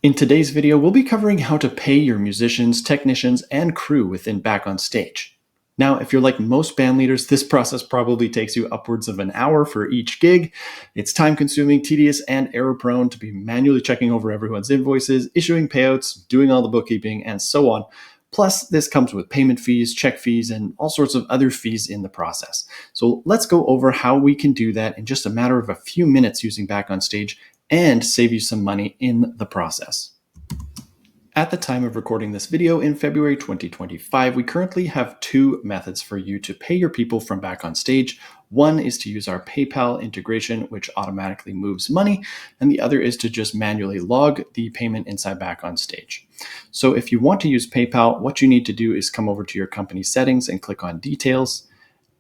In today's video, we'll be covering how to pay your musicians, technicians, and crew within Back on Stage. Now, if you're like most band leaders, this process probably takes you upwards of an hour for each gig. It's time-consuming, tedious, and error-prone to be manually checking over everyone's invoices, issuing payouts, doing all the bookkeeping, and so on. Plus, this comes with payment fees, check fees, and all sorts of other fees in the process. So let's go over how we can do that in just a matter of a few minutes using Back on Stage and save you some money in the process. At the time of recording this video in February 2025, we currently have two methods for you to pay your people from Back on Stage. One is to use our PayPal integration, which automatically moves money, and the other is to just manually log the payment inside Back on Stage. So if you want to use PayPal, what you need to do is come over to your company settings and click on Details.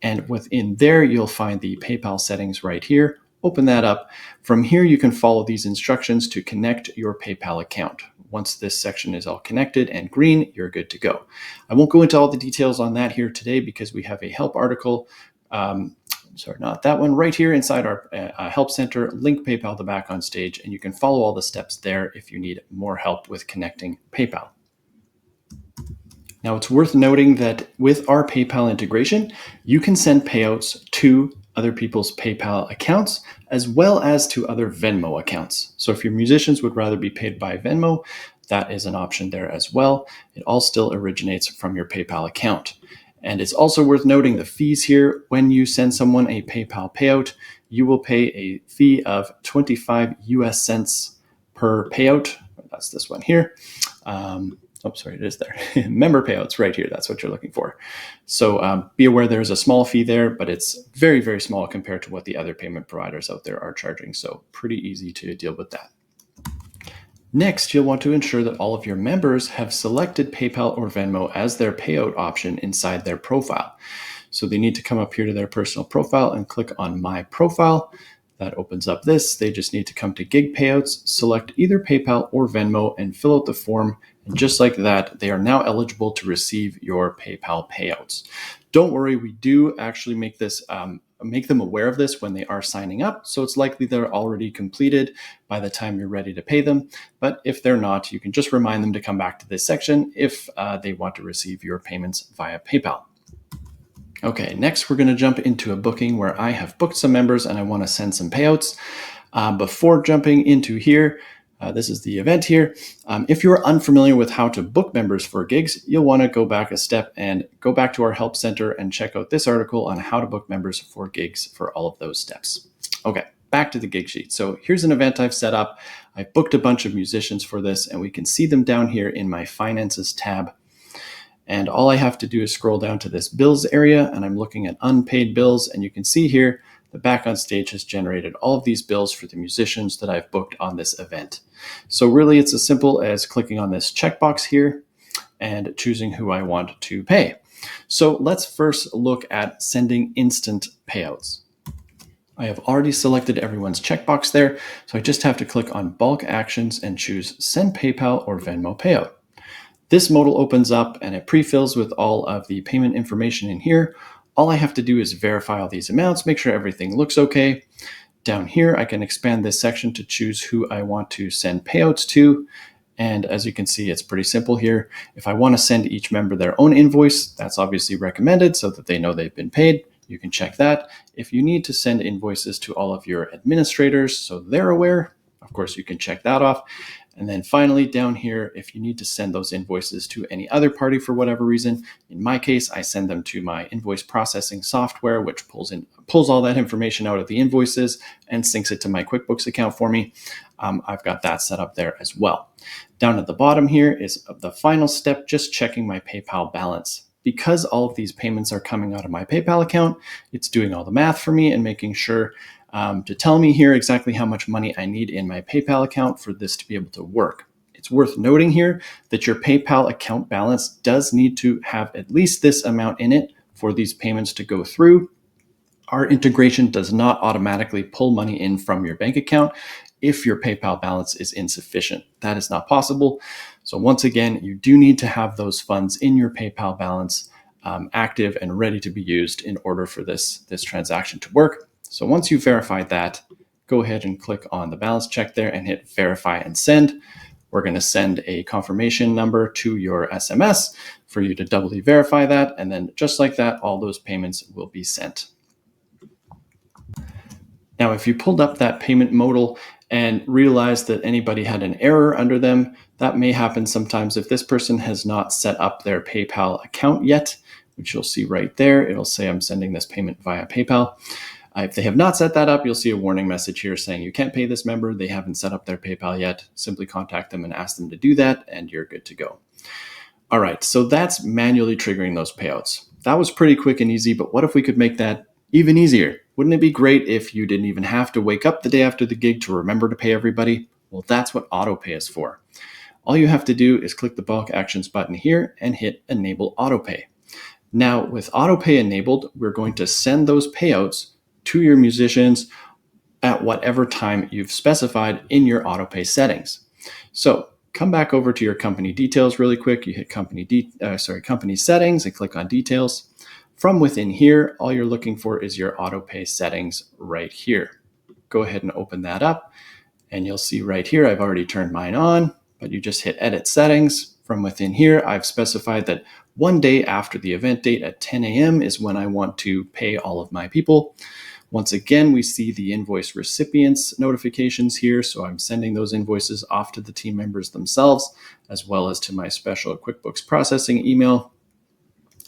And within there, you'll find the PayPal settings right here. Open that up. From here, you can follow these instructions to connect your PayPal account. Once this section is all connected and green, you're good to go. I won't go into all the details on that here today because we have a help article, sorry, not that one, right here inside our help center, link PayPal to Back on Stage, and you can follow all the steps there if you need more help with connecting PayPal. Now, it's worth noting that with our PayPal integration, you can send payouts to other people's PayPal accounts, as well as to other Venmo accounts. So if your musicians would rather be paid by Venmo, that is an option there as well. It all still originates from your PayPal account. And it's also worth noting the fees here. When you send someone a PayPal payout, you will pay a fee of 25 US cents per payout. That's this one here. Sorry, it is there. Member payouts right here. That's what you're looking for. So be aware there's a small fee there, but it's very, very small compared to what the other payment providers out there are charging. So pretty easy to deal with that. Next, you'll want to ensure that all of your members have selected PayPal or Venmo as their payout option inside their profile. So they need to come up here to their personal profile and click on My Profile. That opens up this. They just need to come to Gig Payouts, select either PayPal or Venmo, and fill out the form. And just like that, they are now eligible to receive your PayPal payouts. Don't worry, we do actually make them aware of this when they are signing up. So it's likely they're already completed by the time you're ready to pay them. But if they're not, you can just remind them to come back to this section if they want to receive your payments via PayPal. Okay, next we're going to jump into a booking where I have booked some members and I want to send some payouts. Before jumping into here, this is the event here. If you're unfamiliar with how to book members for gigs, you'll want to go back a step and go back to our help center and check out this article on how to book members for gigs for all of those steps. Okay, back to the gig sheet. So here's an event I've set up. I booked a bunch of musicians for this, and we can see them down here in my Finances tab. And all I have to do is scroll down to this bills area, and I'm looking at unpaid bills, and you can see here the Back on Stage has generated all of these bills for the musicians that I've booked on this event. So really it's as simple as clicking on this checkbox here and choosing who I want to pay. So let's first look at sending instant payouts. I have already selected everyone's checkbox there, so I just have to click on Bulk Actions and choose Send PayPal or Venmo Payout. This modal opens up and it pre-fills with all of the payment information in here. All I have to do is verify all these amounts, make sure everything looks okay. Down here, I can expand this section to choose who I want to send payouts to. And as you can see, it's pretty simple here. If I want to send each member their own invoice, that's obviously recommended so that they know they've been paid. You can check that. If you need to send invoices to all of your administrators so they're aware, of course, you can check that off. And then finally down here, if you need to send those invoices to any other party for whatever reason, in my case, I send them to my invoice processing software, which pulls all that information out of the invoices and syncs it to my QuickBooks account for me. I've got that set up there as well. Down at the bottom here is the final step, just checking my PayPal balance. Because all of these payments are coming out of my PayPal account, it's doing all the math for me and making sure to tell me here exactly how much money I need in my PayPal account for this to be able to work. It's worth noting here that your PayPal account balance does need to have at least this amount in it for these payments to go through. Our integration does not automatically pull money in from your bank account if your PayPal balance is insufficient. That is not possible. So once again, you do need to have those funds in your PayPal balance active and ready to be used in order for this transaction to work. So once you've verified that, go ahead and click on the balance check there and hit verify and send. we're going to send a confirmation number to your SMS for you to doubly verify that. And then just like that, all those payments will be sent. Now, if you pulled up that payment modal and realized that anybody had an error under them, that may happen sometimes if this person has not set up their PayPal account yet, which you'll see right there. It'll say I'm sending this payment via PayPal. If they have not set that up, you'll see a warning message here saying you can't pay this member. They haven't set up their PayPal yet. Simply contact them and ask them to do that, and you're good to go. All right, so that's manually triggering those payouts. That was pretty quick and easy, but what if we could make that even easier? Wouldn't it be great if you didn't even have to wake up the day after the gig to remember to pay everybody? Well, that's what Autopay is for. All you have to do is click the bulk actions button here and hit enable Autopay. Now, with Autopay enabled, we're going to send those payouts to your musicians at whatever time you've specified in your Autopay settings. So come back over to your company details really quick. You hit company settings and click on details. From within here, all you're looking for is your Autopay settings right here. Go ahead and open that up, and you'll see right here, I've already turned mine on, but you just hit edit settings. From within here, I've specified that one day after the event date at 10 a.m. is when I want to pay all of my people. Once again, we see the invoice recipients notifications here, so I'm sending those invoices off to the team members themselves, as well as to my special QuickBooks processing email.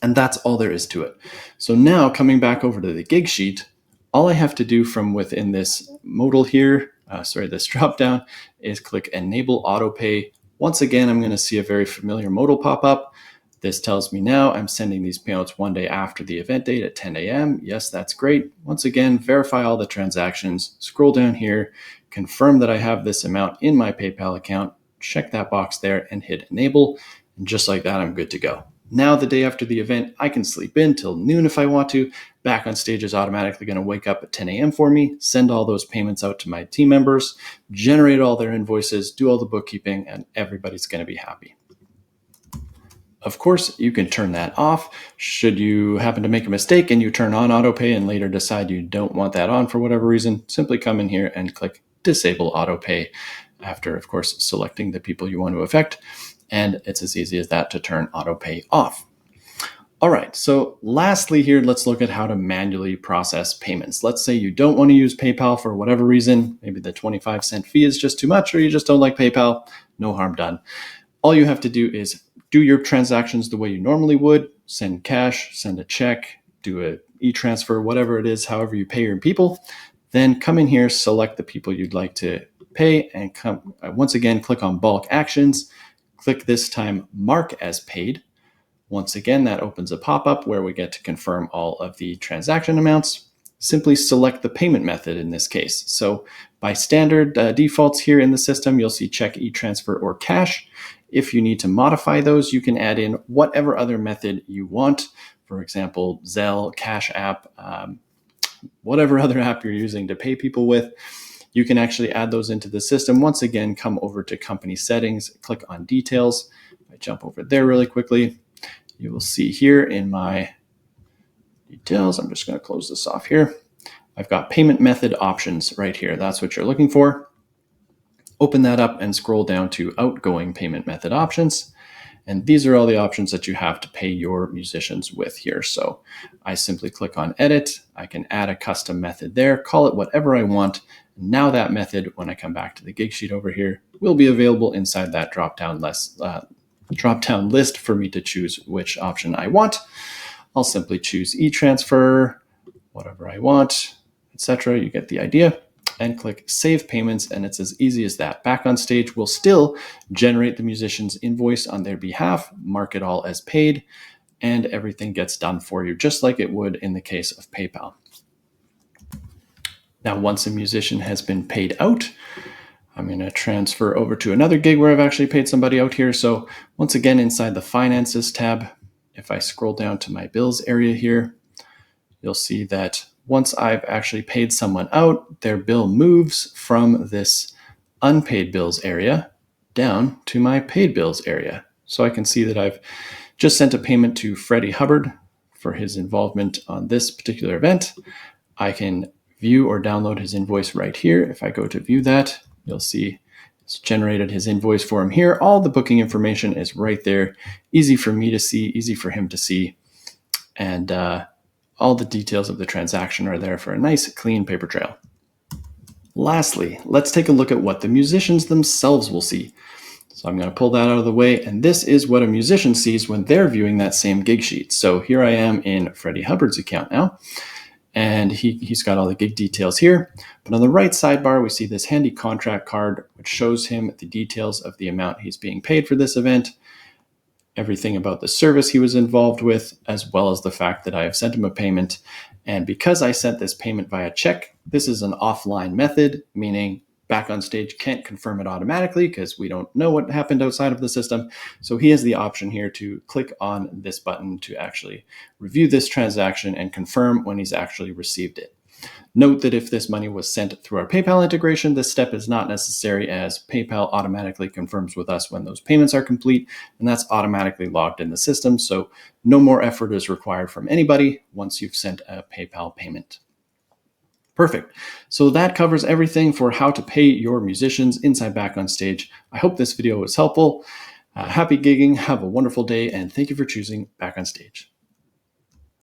And that's all there is to it. So now coming back over to the gig sheet, all I have to do from within this modal here, this drop down, is click Enable Autopay. Once again, I'm going to see a very familiar modal pop up. This tells me now I'm sending these payouts one day after the event date at 10 a.m. Yes, that's great. Once again, verify all the transactions, scroll down here, confirm that I have this amount in my PayPal account, check that box there and hit enable. And just like that, I'm good to go. Now, the day after the event, I can sleep in till noon if I want to. Back on Stage is automatically going to wake up at 10 a.m. for me, send all those payments out to my team members, generate all their invoices, do all the bookkeeping, and everybody's going to be happy. Of course, you can turn that off. Should you happen to make a mistake and you turn on Autopay and later decide you don't want that on for whatever reason, simply come in here and click Disable Autopay after, of course, selecting the people you want to affect. And it's as easy as that to turn Autopay off. All right, so lastly here, let's look at how to manually process payments. Let's say you don't want to use PayPal for whatever reason. Maybe the 25-cent fee is just too much, or you just don't like PayPal. No harm done. All you have to do is do your transactions the way you normally would. Send cash, send a check, do an e-transfer, whatever it is, however you pay your people. Then come in here, select the people you'd like to pay, and once again, click on bulk actions. Click this time Mark as Paid. Once again, that opens a pop-up where we get to confirm all of the transaction amounts. Simply select the payment method in this case. So by standard defaults here in the system, you'll see check, e-transfer, or cash. If you need to modify those, you can add in whatever other method you want. For example, Zelle, Cash App, whatever other app you're using to pay people with. You can actually add those into the system. Once again, come over to company settings, click on details. If I jump over there really quickly, you will see here in my details, I'm just going to close this off here. I've got payment method options right here. That's what you're looking for. Open that up and scroll down to outgoing payment method options. And these are all the options that you have to pay your musicians with here. So I simply click on edit. I can add a custom method there, call it whatever I want. Now that method, when I come back to the gig sheet over here, will be available inside that drop-down list for me to choose which option I want. I'll simply choose e-transfer, whatever I want, etc. You get the idea. And click Save Payments, and it's as easy as that. Back on Stage will still generate the musician's invoice on their behalf, mark it all as paid, and everything gets done for you, just like it would in the case of PayPal. Now, once a musician has been paid out, I'm going to transfer over to another gig where I've actually paid somebody out here. So once again, inside the Finances tab, if I scroll down to my bills area here, you'll see that once I've actually paid someone out, their bill moves from this unpaid bills area down to my paid bills area. So I can see that I've just sent a payment to Freddie Hubbard for his involvement on this particular event. I can view or download his invoice right here. If I go to view that, you'll see It's generated his invoice for him here. All the booking information is right there. Easy for me to see, easy for him to see. And all the details of the transaction are there for a nice, clean paper trail. Lastly, let's take a look at what the musicians themselves will see. So I'm going to pull that out of the way, and this is what a musician sees when they're viewing that same gig sheet. So here I am in Freddie Hubbard's account now, and he's got all the gig details here. But on the right sidebar, we see this handy contract card, which shows him the details of the amount he's being paid for this event, everything about the service he was involved with, as well as the fact that I have sent him a payment. And because I sent this payment via check, this is an offline method, meaning Back on Stage can't confirm it automatically because we don't know what happened outside of the system. So he has the option here to click on this button to actually review this transaction and confirm when he's actually received it. Note that if this money was sent through our PayPal integration, this step is not necessary, as PayPal automatically confirms with us when those payments are complete, and that's automatically logged in the system. So no more effort is required from anybody once you've sent a PayPal payment. Perfect. So that covers everything for how to pay your musicians inside Back on Stage. I hope this video was helpful. Happy gigging, have a wonderful day, and thank you for choosing Back on Stage.